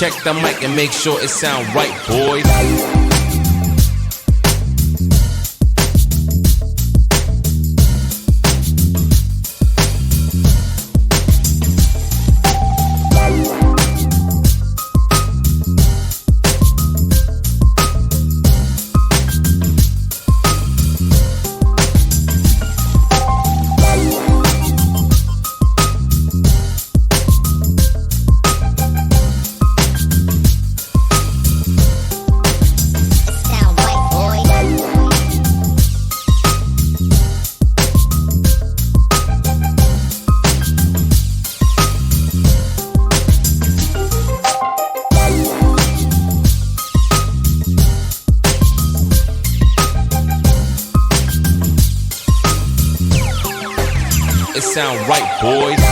Check the mic and make sure it sound right, boys. Sound right, boys.